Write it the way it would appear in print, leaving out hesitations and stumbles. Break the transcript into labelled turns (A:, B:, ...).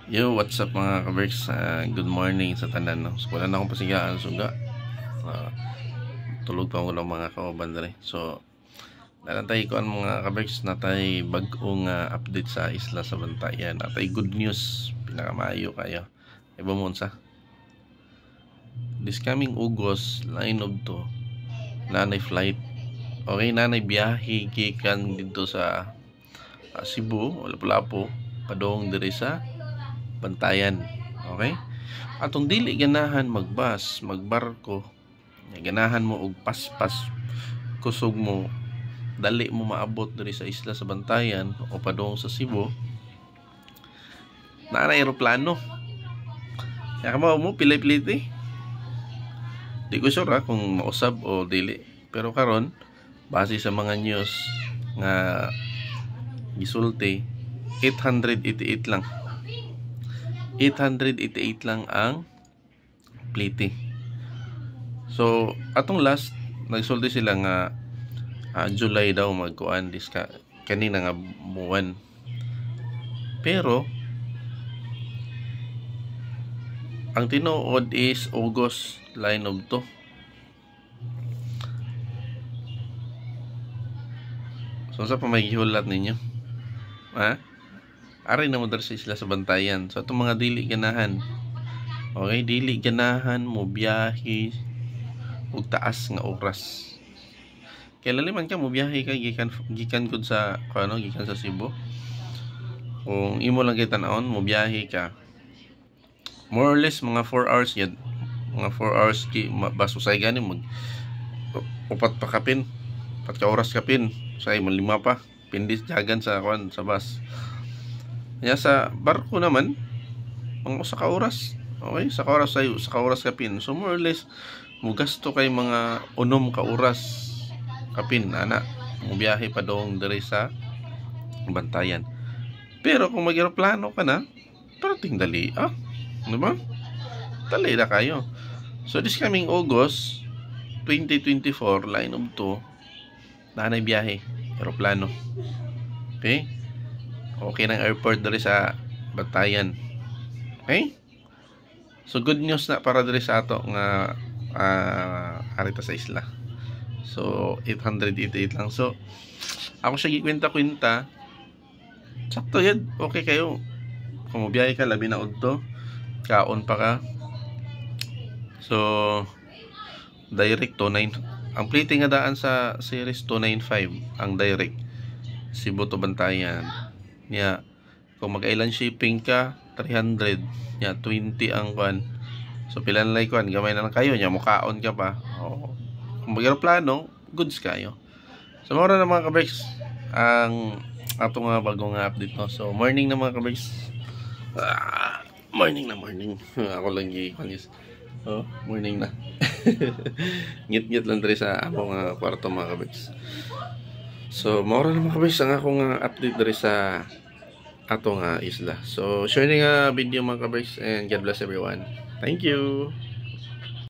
A: Yo, what's up mga kaberks? Good morning sa tanan, no? So, wala na akong pasigaan suga. Uh, Tulog pa ko lang mga kauban rin. So, narantay ko ang mga kaberks na tayo bagong update sa isla sa Bantayan. At ay good news, pinakamayo kayo. Iba mo sa this coming August, line of to, nanay flight. Okay, nanay biyahe gikan dito sa Cebu, Lapu-Lapu, padong diri sa Bantayan. Okay? Atong dili ganahan magbus, magbarko. Ganahan mo og paspas. Kusog mo dali mo maabot diri sa isla sa Bantayan o padong sa Cebu. Na aeroplano. Kaya mo pilay-piliti. Di ko sure kung mausab o dili. Pero karon base sa mga news nga gisulti 888 lang. 888 lang ang plite. So, atong last nagsulti sila nga July daw magkuan kanina nga buwan. Pero ang tinuod is August line of to. So, sa pamagihulat ninyo? Ha? Aray na mo dar sa isla sa Bantayan. So, itong mga dili ganahan. Okay, dili ganahan mo biyahe ug taas nga oras. Kaya laliman ka mo biyahe ka gikan gud sa gikan sa Cebu. Kung imo lang kay tan-awon mo biyahe ka. More or less mga 4 hours yan. Mga 4 hours basusay gani mag upat pa kapin. 4 ka oras kapin. Say mo 5 pa. Pindis jagan sa sa bus. Kaya sa barko naman, mga sa oras. Okay, sa oras kapin. So more or less, mo gasto kay mga 6 ka oras kapin ana. Mo biyahe pa doong diri sa Bantayan. Pero kung mag-aeroplano ka na, parating dali. Di ba? Dali na kayo. So this coming August 2024, line of 2, nanay biyahe, aeroplano. Okay? Okay ng airport diri sa Bantayan. Okay? So good news na para diri sa ato nga arita sa isla. So 888 lang. So ako siya gikwenta-kwenta. Sakto yan. Okay kayo. Kung mabiyahe ka labi na udto, kaon pa ka. So direct 29. Ang plating nga daan sa series 295 ang direct Cebu to Bantayan. Kung mag-island shipping ka 300, 20 ang kuan. So pilan lay kuan, gamay na lang kayo nya mukaon ka pa. Kung mag-aeroplano, goods kayo. So mura na mga kaberks ang atong bagong update no. So morning na mga kaberks. Morning. Ako lang gi-kuanis. Morning na. Ngit-ngit lang diri sa akong kwarto mga kaberks. So, maura na mga kabis ang akong update dari sa atong isla. So, share nga video mga kabis and God bless everyone. Thank you!